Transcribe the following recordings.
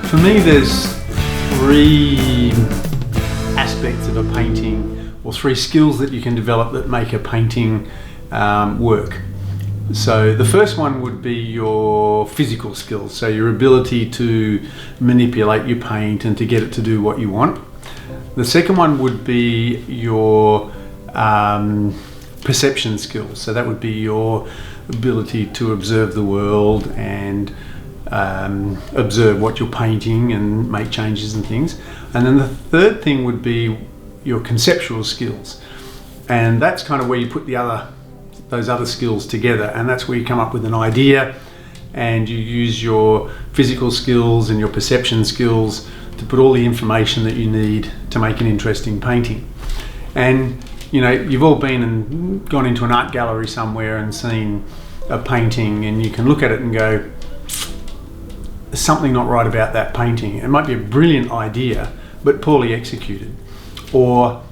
For me, there's three aspects of a painting, or three skills that you can develop that make a painting work. So the first one would be your physical skills, so your ability to manipulate your paint and to get it to do what you want. The second one would be your perception skills, so that would be your ability to observe the world and observe what you're painting and make changes and things. And then the third thing would be your conceptual skills, and that's kind of where you put those other skills together, and that's where you come up with an idea and you use your physical skills and your perception skills to put all the information that you need to make an interesting painting. And you know, you've all been and gone into an art gallery somewhere and seen a painting, and you can look at it and go, there's something not right about that painting. It might be a brilliant idea but poorly executed, or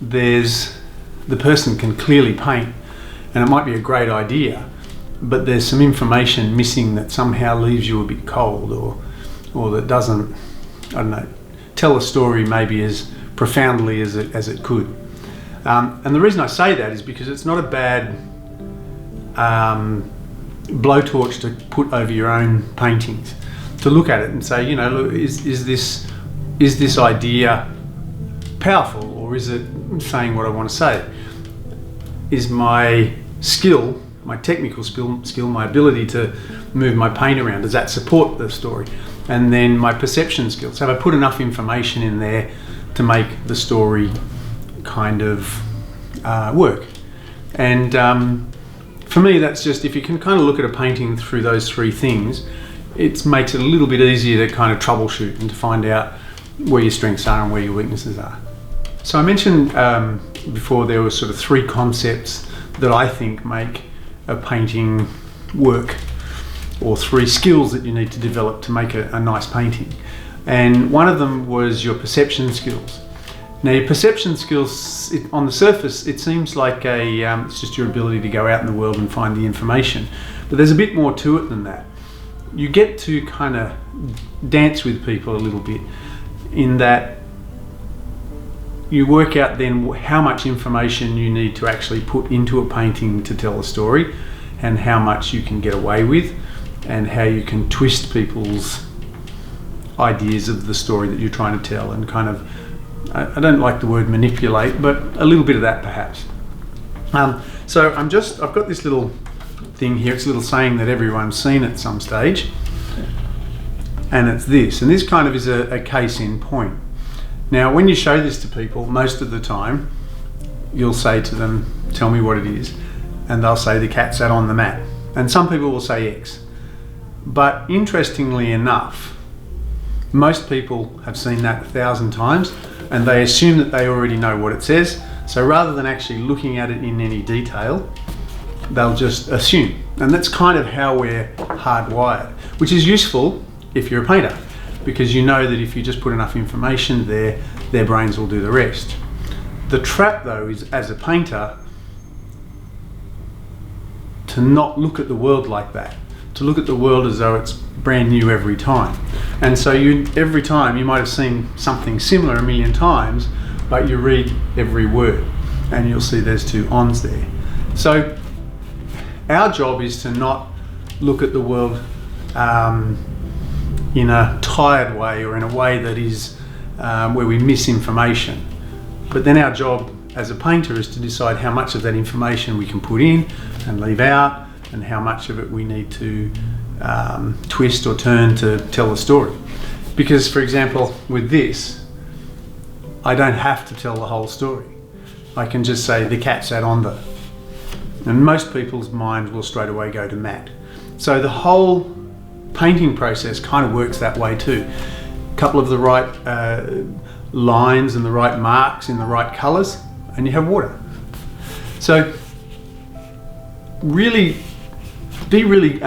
the person can clearly paint and it might be a great idea, but there's some information missing that somehow leaves you a bit cold, or that doesn't, I don't know, tell a story maybe as profoundly as it could. And the reason I say that is because it's not a bad blowtorch to put over your own paintings, to look at it and say, you know, look, is this idea powerful, or is it saying what I want to say? Is my skill, my technical skill, my ability to move my paint around, does that support the story? And then my perception skills, have I put enough information in there to make the story kind of work? And for me, that's just, if you can kind of look at a painting through those three things, it makes it a little bit easier to kind of troubleshoot and to find out where your strengths are and where your weaknesses are. So I mentioned before there were sort of three concepts that I think make a painting work, or three skills that you need to develop to make a nice painting. And one of them was your perception skills. Now, your perception skills, on the surface, it seems like it's just your ability to go out in the world and find the information. But there's a bit more to it than that. You get to kind of dance with people a little bit, in that you work out then how much information you need to actually put into a painting to tell a story, and how much you can get away with, and how you can twist people's ideas of the story that you're trying to tell, and kind of, I don't like the word manipulate, but a little bit of that perhaps. So I've got this little thing here, it's a little saying that everyone's seen at some stage, and it's this, and this kind of is a case in point. Now, when you show this to people, most of the time, you'll say to them, tell me what it is, and they'll say the cat sat on the mat. And some people will say X. But interestingly enough, most people have seen that 1,000 times, and they assume that they already know what it says. So rather than actually looking at it in any detail, they'll just assume. And that's kind of how we're hardwired, which is useful if you're a painter, because you know that if you just put enough information there, their brains will do the rest. The trap, though, is, as a painter, to not look at the world like that, to look at the world as though it's brand new every time. And so every time you might have seen something similar a million times, but you read every word and you'll see there's two ons there. So our job is to not look at the world in a tired way, or in a way that is where we miss information. But then our job as a painter is to decide how much of that information we can put in and leave out, and how much of it we need to twist or turn to tell the story. Because, for example, with this, I don't have to tell the whole story. I can just say the cat sat on the, and most people's minds will straight away go to mat. So the whole painting process kind of works that way too. A couple of the right lines and the right marks in the right colours, and you have water. So really be really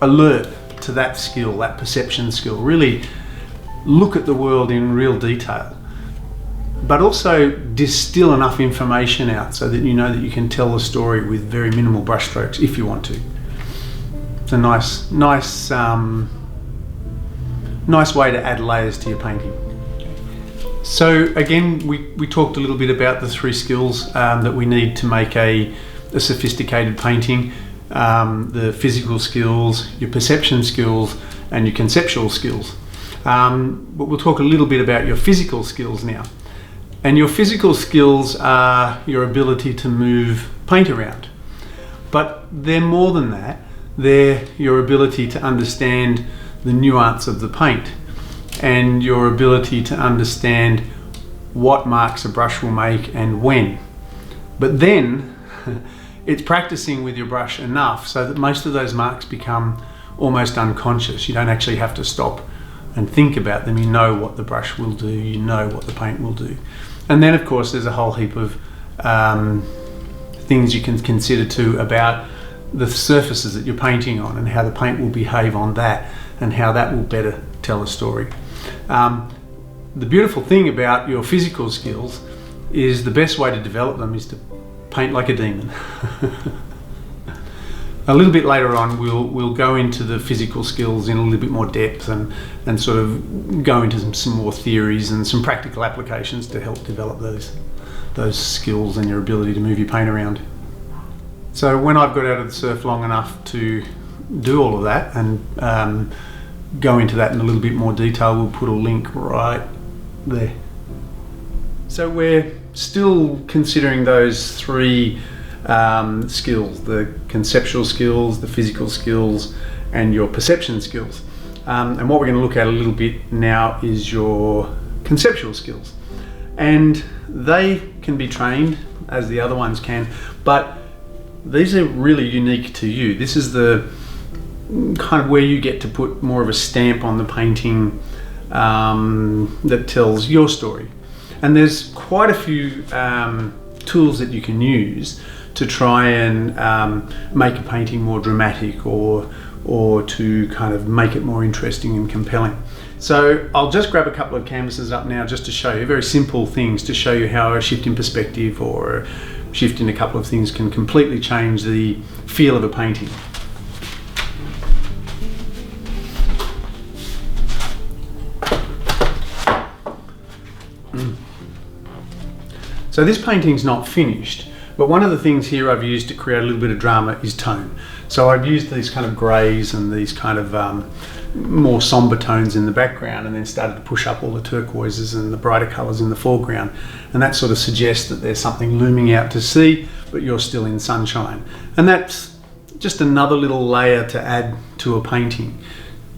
alert to that skill, that perception skill. Really look at the world in real detail, but also distill enough information out so that you know that you can tell the story with very minimal brushstrokes if you want to. It's a nice nice way to add layers to your painting. So again, we talked a little bit about the 3 skills that we need to make a sophisticated painting. The physical skills, your perception skills, and your conceptual skills. But we'll talk a little bit about your physical skills now. And your physical skills are your ability to move paint around. But they're more than that. They're your ability to understand the nuance of the paint and your ability to understand what marks a brush will make and when. But then it's practicing with your brush enough so that most of those marks become almost unconscious. You don't actually have to stop and think about them. You know what the brush will do, you know what the paint will do. And then of course there's a whole heap of things you can consider too about the surfaces that you're painting on and how the paint will behave on that and how that will better tell a story. The beautiful thing about your physical skills is the best way to develop them is to paint like a demon. A little bit later on we'll go into the physical skills in a little bit more depth and sort of go into some more theories and some practical applications to help develop those skills and your ability to move your paint around. So when I've got out of the surf long enough to do all of that and go into that in a little bit more detail, we'll put a link right there. So we're still considering those 3 skills, the conceptual skills, the physical skills, and your perception skills. And what we're going to look at a little bit now is your conceptual skills. And they can be trained as the other ones can, but these are really unique to you. This is the kind of where you get to put more of a stamp on the painting that tells your story. And there's quite a few tools that you can use to try and make a painting more dramatic or to kind of make it more interesting and compelling. So I'll just grab a couple of canvases up now just to show you very simple things to show you how a shift in perspective or a shift in a couple of things can completely change the feel of a painting. So this painting's not finished, but one of the things here I've used to create a little bit of drama is tone. So I've used these kind of greys and these kind of more somber tones in the background and then started to push up all the turquoises and the brighter colours in the foreground. And that sort of suggests that there's something looming out to sea, but you're still in sunshine. And that's just another little layer to add to a painting.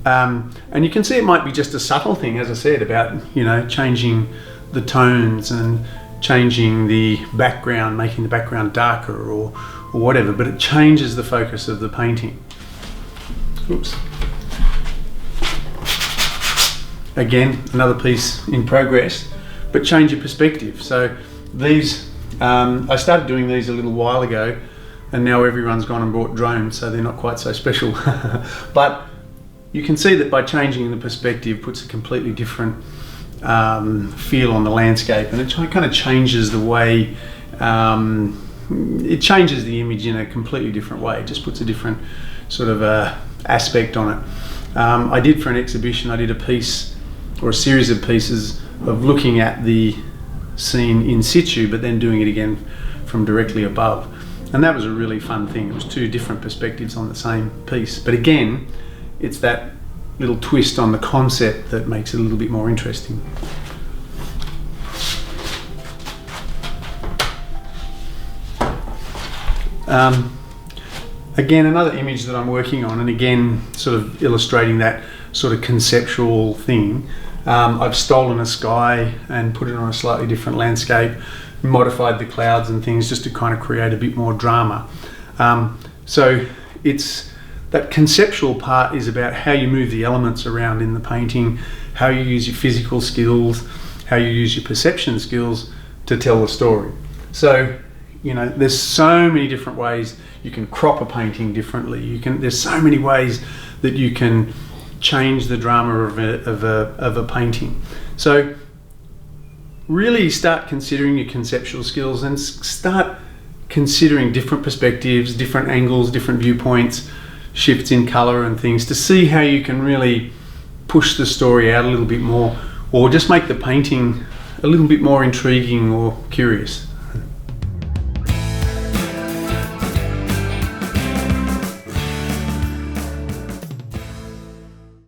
And you can see it might be just a subtle thing, as I said, about, you know, changing the tones and changing the background, making the background darker or whatever, but it changes the focus of the painting. Oops. Again, another piece in progress, but change your perspective. So these, I started doing these a little while ago and now everyone's gone and bought drones, so they're not quite so special. But you can see that by changing the perspective puts a completely different feel on the landscape, and it kind of changes the way it changes the image in a completely different way. It just puts a different sort of aspect on it. I did for an exhibition, I did a piece or a series of pieces of looking at the scene in situ but then doing it again from directly above, and that was a really fun thing. It was 2 different perspectives on the same piece, but again it's that little twist on the concept that makes it a little bit more interesting. Again, another image that I'm working on, and again sort of illustrating that sort of conceptual thing. I've stolen a sky and put it on a slightly different landscape, modified the clouds and things just to kind of create a bit more drama. So it's that conceptual part is about how you move the elements around in the painting, how you use your physical skills, how you use your perception skills to tell the story. So, you know, there's so many different ways you can crop a painting differently. There's so many ways that you can change the drama of a painting. So really start considering your conceptual skills and start considering different perspectives, different angles, different viewpoints, shifts in color and things to see how you can really push the story out a little bit more, or just make the painting a little bit more intriguing or curious.